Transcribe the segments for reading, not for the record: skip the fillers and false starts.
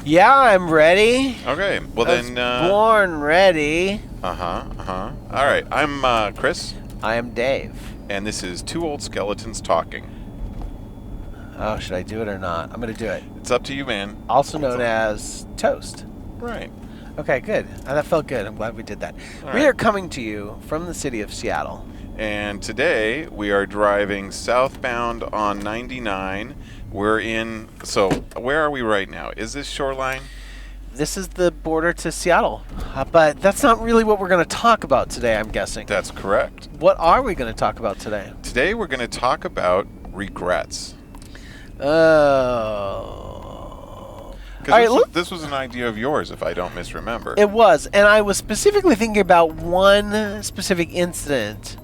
Yeah, I'm ready. Okay, well I was then. born ready. All right, I'm Chris, I am Dave. and this is Two Old Skeletons Talking. Oh, should I do it or not? I'm going to do it. It's up to you, man. Also known as Toast. Right. Okay, good. That felt good. I'm glad we did that. All We right. are coming to you from the city of Seattle. And today we are driving southbound on 99. We're in. So, where are we right now? Is this Shoreline? This is the border to Seattle. But that's not really what we're going to talk about today, I'm guessing. That's correct. What are we going to talk about today? Today we're going to talk about regrets. Oh. Because this was an idea of yours, if I don't misremember. It was, and I was specifically thinking about one specific incident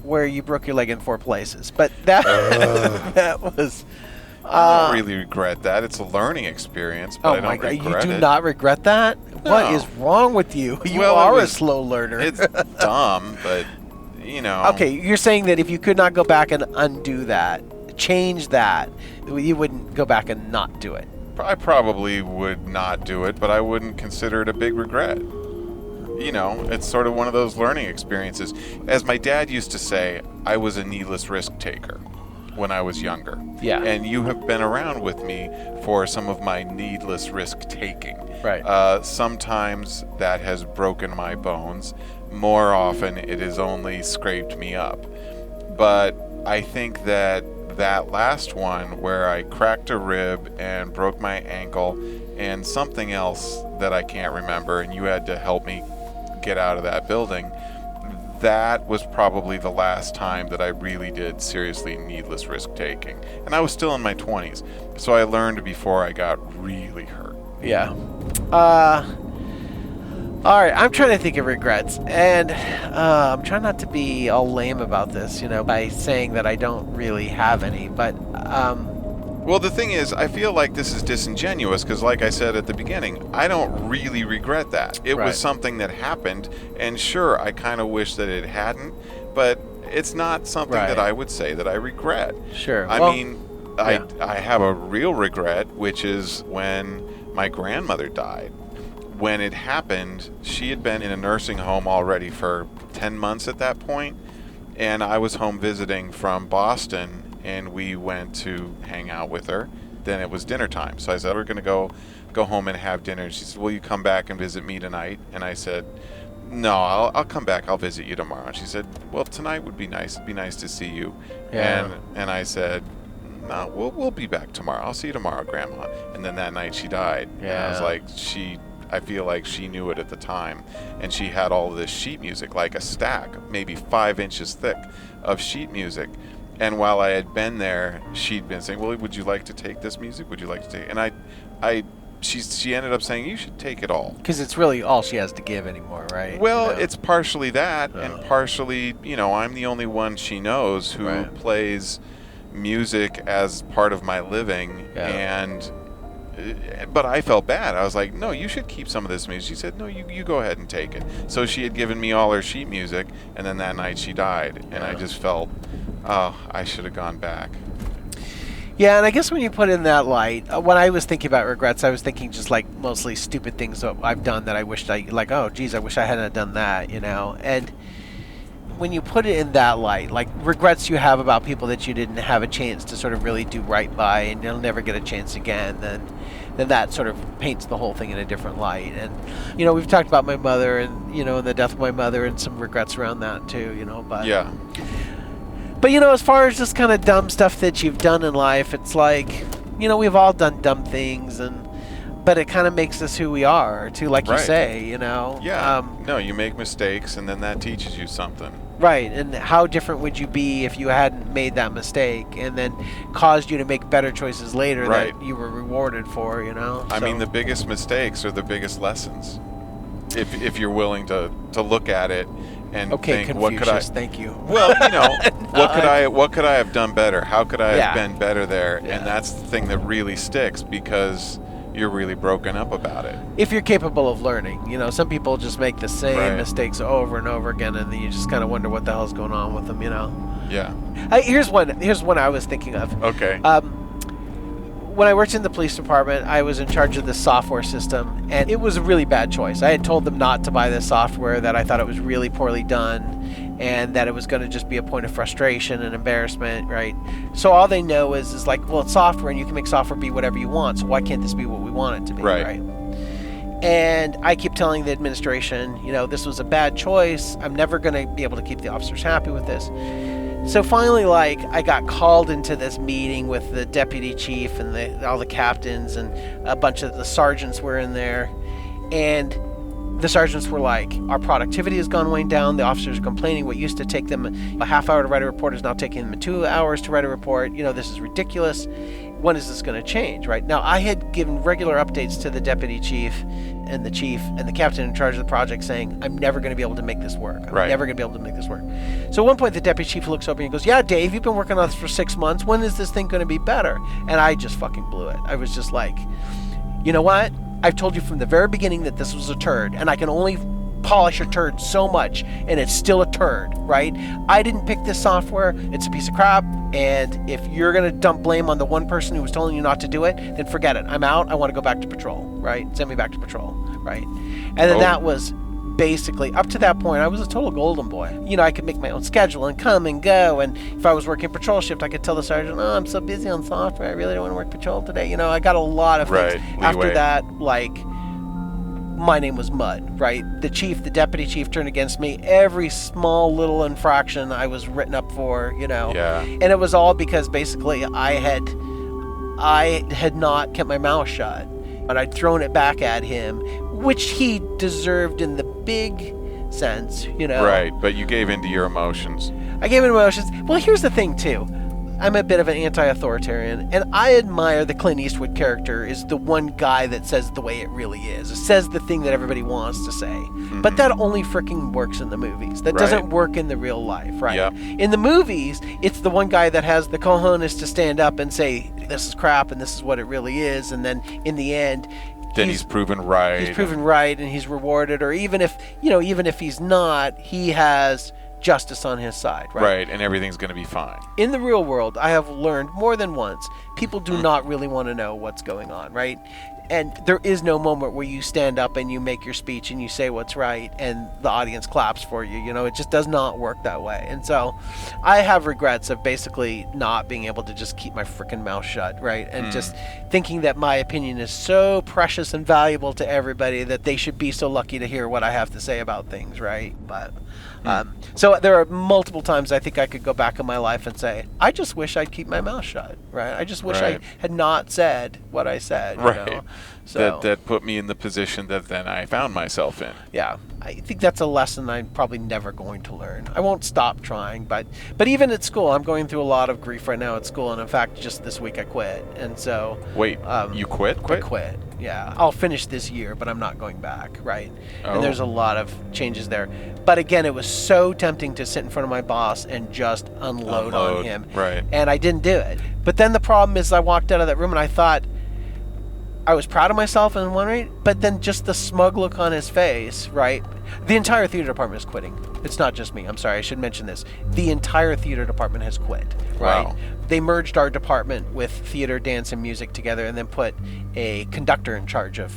where you broke your leg in 4 places. But that that was. I don't really regret that. It's a learning experience, but I don't regret it. You do not regret that? No. What is wrong with you? You are a slow learner. It's dumb, but you know. Okay, you're saying that if you could not go back and undo that, change that, you wouldn't go back and not do it. I probably would not do it, but I wouldn't consider it a big regret. You know, it's sort of one of those learning experiences. As my dad used to say, I was a needless risk taker when I was younger. Yeah. And you have been around with me for some of my needless risk taking. Right. Sometimes that has broken my bones. More often, it has only scraped me up. But I think that last one where I cracked a rib and broke my ankle and something else that I can't remember, and you had to help me get out of that building, that was probably the last time that I really did seriously needless risk taking. And I was still in my 20s, so I learned before I got really hurt. Yeah. All right, I'm trying to think of regrets, and I'm trying not to be all lame about this, by saying that I don't really have any, but... Well, the thing is, I feel like this is disingenuous because, like I said at the beginning, I don't really regret that. It was something that happened, and sure, I kind of wish that it hadn't, but it's not something that I would say that I regret. Sure. I have a real regret, which is when my grandmother died. When it happened, she had been in a nursing home already for 10 months at that point, and I was home visiting from Boston, and we went to hang out with her. Then it was dinner time, so I said, we're going to go home and have dinner. And she said, will you come back and visit me tonight? And I said, no, I'll come back. I'll visit you tomorrow. And she said, well, tonight would be nice. It'd be nice to see you. Yeah. And I said, no, we'll be back tomorrow. I'll see you tomorrow, Grandma. And then that night she died. Yeah. And I was like, I feel like she knew it at the time, and she had all of this sheet music, like a stack, maybe 5 inches thick, of sheet music. And while I had been there, she'd been saying, well, would you like to take this music? Would you like to take it? And she ended up saying, you should take it all. Because it's really all she has to give anymore, right? Well, it's partially that, and partially, I'm the only one she knows who plays music as part of my living, but I felt bad. I was like, no, you should keep some of this music. She said, no, you go ahead and take it. So she had given me all her sheet music, and then that night she died, and I just felt, oh, I should have gone back. Yeah, and I guess when you put it in that light, when I was thinking about regrets, I was thinking just like mostly stupid things that I've done that I wished I wish I hadn't done that, And when you put it in that light, like regrets you have about people that you didn't have a chance to sort of really do right by, and you'll never get a chance again, then that sort of paints the whole thing in a different light. And we've talked about my mother, and and the death of my mother, and some regrets around that too. But yeah. But as far as just kind of dumb stuff that you've done in life, it's like we've all done dumb things, but it kind of makes us who we are too, like you say. Yeah. No, you make mistakes, and then that teaches you something. Right, and how different would you be if you hadn't made that mistake and then caused you to make better choices later that you were rewarded for, I mean, the biggest mistakes are the biggest lessons. If you're willing to look at it and think, Confucius, what could I... thank you. Well, what could I have done better? How could I have been better there? Yeah. And that's the thing that really sticks, because you're really broken up about it. If you're capable of learning, some people just make the same mistakes over and over again, and then you just kind of wonder what the hell's going on with them, Yeah. Here's one I was thinking of. Okay. when I worked in the police department, I was in charge of the software system, and it was a really bad choice. I had told them not to buy this software, that I thought it was really poorly done, and that it was going to just be a point of frustration and embarrassment, right? So all they know is like, well, it's software, and you can make software be whatever you want, so why can't this be what we want it to be, right? And I keep telling the administration, this was a bad choice. I'm never going to be able to keep the officers happy with this. So finally, I got called into this meeting with the deputy chief and all the captains, and a bunch of the sergeants were in there. And the sergeants were like, our productivity has gone way down. The officers are complaining. What used to take them a half hour to write a report is now taking them 2 hours to write a report. This is ridiculous. When is this going to change, right? Now, I had given regular updates to the deputy chief and the captain in charge of the project saying, I'm never going to be able to make this work. I'm never going to be able to make this work. So at one point, the deputy chief looks over and he goes, yeah, Dave, you've been working on this for 6 months. When is this thing going to be better? And I just fucking blew it. I was just like, you know what? I've told you from the very beginning that this was a turd, and I can only polish a turd so much, and it's still a turd, right? I didn't pick this software. It's a piece of crap, and if you're going to dump blame on the one person who was telling you not to do it, then forget it. I'm out. I want to go back to patrol, right? Send me back to patrol, right? And then that was basically, up to that point, I was a total golden boy. I could make my own schedule and come and go, and if I was working patrol shift, I could tell the sergeant, I'm so busy on software, I really don't want to work patrol today. I got a lot of things. After that, my name was mud, right? The deputy chief turned against me. Every small little infraction I was written up for, And it was all because basically I had not kept my mouth shut, but I'd thrown it back at him, which he deserved in the big sense, Right, but you gave into your emotions. I gave into emotions. Well, here's the thing, too. I'm a bit of an anti-authoritarian, and I admire the Clint Eastwood character is the one guy that says the way it really is. It says the thing that everybody wants to say. Mm-hmm. But that only freaking works in the movies. That doesn't work in the real life, right? Yep. In the movies, it's the one guy that has the cojones to stand up and say, this is crap and this is what it really is, and then in the end, then he's proven right. He's proven right, and he's rewarded, or even if he's not, he has justice on his side, right? Right, and everything's going to be fine. In the real world, I have learned more than once, people do not really want to know what's going on, right? And there is no moment where you stand up and you make your speech and you say what's right and the audience claps for you. It just does not work that way. And so I have regrets of basically not being able to just keep my freaking mouth shut, right? And just thinking that my opinion is so precious and valuable to everybody that they should be so lucky to hear what I have to say about things, right? But so there are multiple times I think I could go back in my life and say, I just wish I'd keep my mouth shut, right? I just wish I had not said what I said, right. So that put me in the position that then I found myself in. Yeah, I think that's a lesson I'm probably never going to learn. I won't stop trying, but even at school, I'm going through a lot of grief right now at school, and in fact, just this week I quit, and so... Wait, you quit? I quit, yeah. I'll finish this year, but I'm not going back, right? Oh. And there's a lot of changes there. But again, it was so tempting to sit in front of my boss and just unload on him. Right. And I didn't do it. But then the problem is I walked out of that room and I thought, I was proud of myself in one rate, but then just the smug look on his face, right? The entire theater department is quitting. It's not just me. I'm sorry, I should mention this. The entire theater department has quit, right? Wow. They merged our department with theater, dance, and music together and then put a conductor in charge of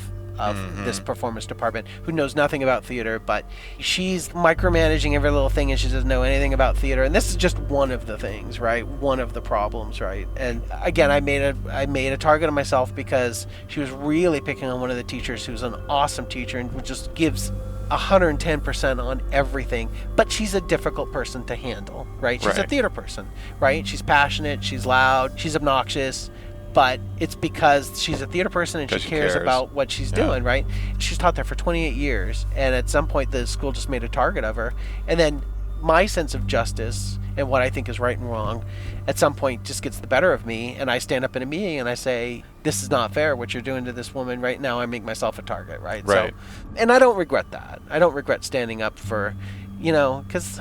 this performance department who knows nothing about theater, but she's micromanaging every little thing and she doesn't know anything about theater. And this is just one of the things, right? One of the problems, right? And again, I made a target of myself because she was really picking on one of the teachers who's an awesome teacher and who just gives 110% on everything, but she's a difficult person to handle, right? She's a theater person, right? She's passionate, she's loud, she's obnoxious, but it's because she's a theater person and she cares about what she's doing, right? She's taught there for 28 years, and at some point the school just made a target of her. And then my sense of justice and what I think is right and wrong at some point just gets the better of me, and I stand up in a meeting and I say, this is not fair what you're doing to this woman right now. I make myself a target, right? So, and I don't regret that. I don't regret standing up for, because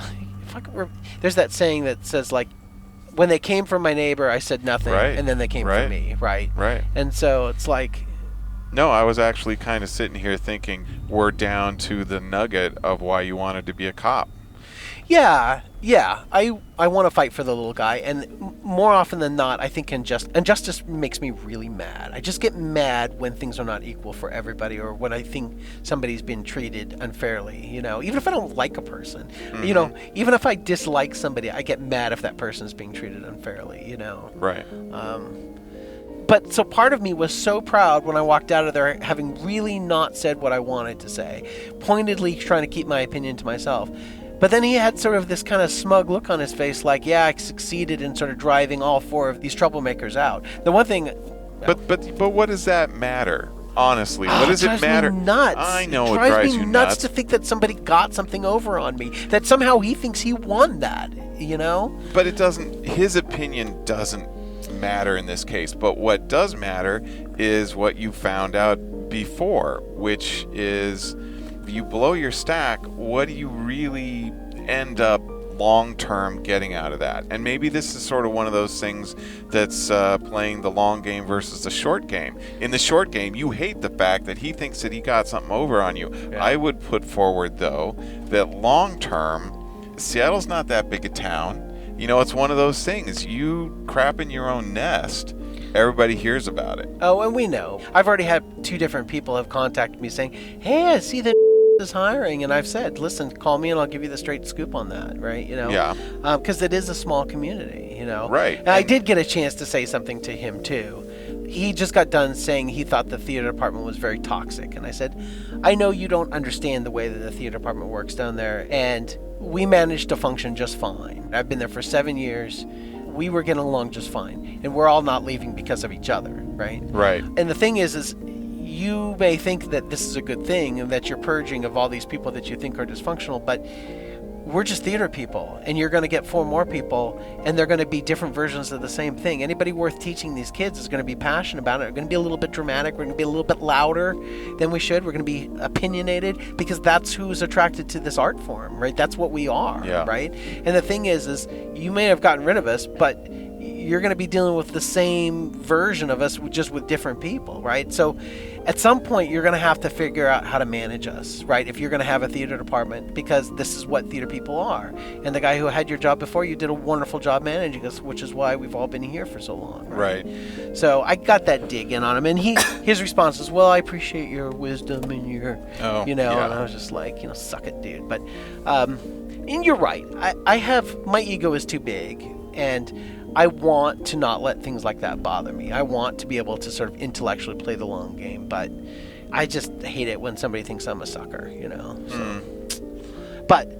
there's that saying that says, like, when they came from my neighbor, I said nothing, and then they came from me, right? And so it's like... No, I was actually kind of sitting here thinking we're down to the nugget of why you wanted to be a cop. Yeah, Yeah, I want to fight for the little guy, and more often than not, I think injustice makes me really mad. I just get mad when things are not equal for everybody, or when I think somebody's been treated unfairly. Even if I don't like a person, even if I dislike somebody, I get mad if that person's being treated unfairly. Right. But so part of me was so proud when I walked out of there having really not said what I wanted to say, pointedly trying to keep my opinion to myself. But then he had sort of this kind of smug look on his face like, yeah, I succeeded in sort of driving all four of these troublemakers out. The one thing... But what does that matter? Honestly, what does it matter? It drives me nuts. I know it drives me nuts to think that somebody got something over on me, that somehow he thinks he won that, But it doesn't... His opinion doesn't matter in this case. But what does matter is what you found out before, which is... you blow your stack, what do you really end up long-term getting out of that? And maybe this is sort of one of those things that's playing the long game versus the short game. In the short game, you hate the fact that he thinks that he got something over on you. Yeah. I would put forward, though, that long-term, Seattle's not that big a town. It's one of those things. You crap in your own nest, everybody hears about it. Oh, and we know. I've already had 2 different people have contacted me saying, hey, I see that is hiring, and I've said, listen, call me and I'll give you the straight scoop on that, right? Yeah. Because it is a small community, Right. And I did get a chance to say something to him too. He just got done saying he thought the theater department was very toxic, and I said, I know you don't understand the way that the theater department works down there, and we managed to function just fine. I've been there for 7 years. We were getting along just fine, and we're all not leaving because of each other, right? Right. And the thing is you may think that this is a good thing and that you're purging of all these people that you think are dysfunctional, but we're just theater people, and you're going to get 4 more people, and they're going to be different versions of the same thing. Anybody worth teaching these kids is going to be passionate about it. We're going to be a little bit dramatic. We're going to be a little bit louder than we should. We're going to be opinionated, because that's who's attracted to this art form, right? That's what we are, right? And the thing is you may have gotten rid of us, but you're going to be dealing with the same version of us, just with different people, right? So at some point, you're going to have to figure out how to manage us, right? If you're going to have a theater department, because this is what theater people are. And the guy who had your job before you did a wonderful job managing us, which is why we've all been here for so long, right? So I got that dig in on him, and his response was, well, I appreciate your wisdom and your, and I was just like, suck it, dude. But, and you're right. My ego is too big, and I want to not let things like that bother me. I want to be able to sort of intellectually play the long game, but I just hate it when somebody thinks I'm a sucker, So. But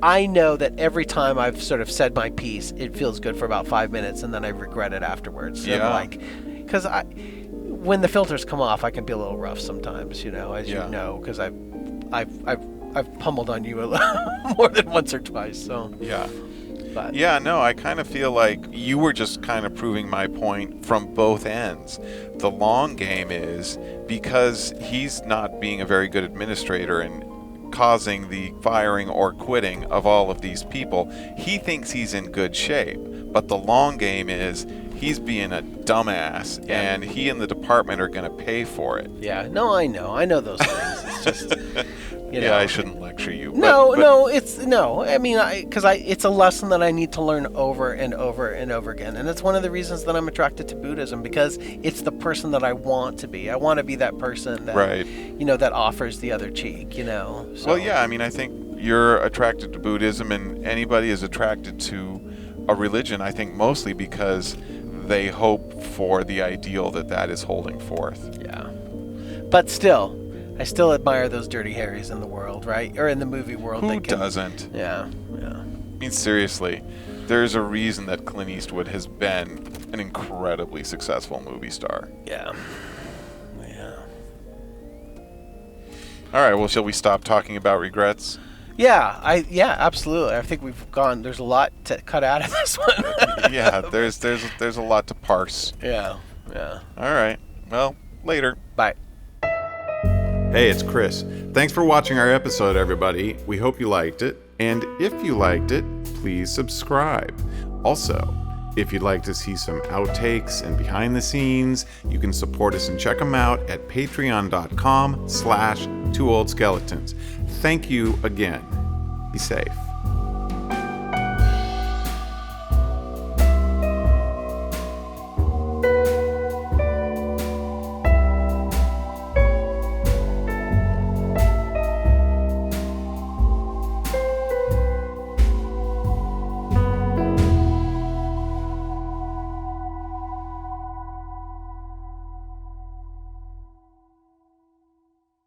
I know that every time I've sort of said my piece, it feels good for about 5 minutes, and then I regret it afterwards. So because when the filters come off, I can be a little rough sometimes, as you know, because I've pummeled on you more than once or twice. So yeah. But. Yeah, no, I kind of feel like you were just kind of proving my point from both ends. The long game is because he's not being a very good administrator and causing the firing or quitting of all of these people, he thinks he's in good shape. But the long game is he's being a dumbass, and he and the department are going to pay for it. Yeah, no, I know those things. It's just... Yeah, I shouldn't lecture you. It's a lesson that I need to learn over and over and over again. And it's one of the reasons that I'm attracted to Buddhism, because it's the person that I want to be. I want to be that person that, that offers the other cheek, So. Well, yeah, I think you're attracted to Buddhism, and anybody is attracted to a religion, I think mostly because they hope for the ideal that is holding forth. Yeah. But still, I still admire those dirty Harrys in the world, right? Or in the movie world. Who doesn't? Yeah. Seriously, there's a reason that Clint Eastwood has been an incredibly successful movie star. Yeah. All right, well, shall we stop talking about regrets? Yeah, absolutely. I think we've gone. There's a lot to cut out of this one. Yeah, there's a lot to parse. Yeah. All right. Well, later. Bye. Hey, it's Chris. Thanks for watching our episode, everybody. We hope you liked it. And if you liked it, please subscribe. Also, if you'd like to see some outtakes and behind the scenes, you can support us and check them out at patreon.com/2oldskeletons. Thank you again. Be safe.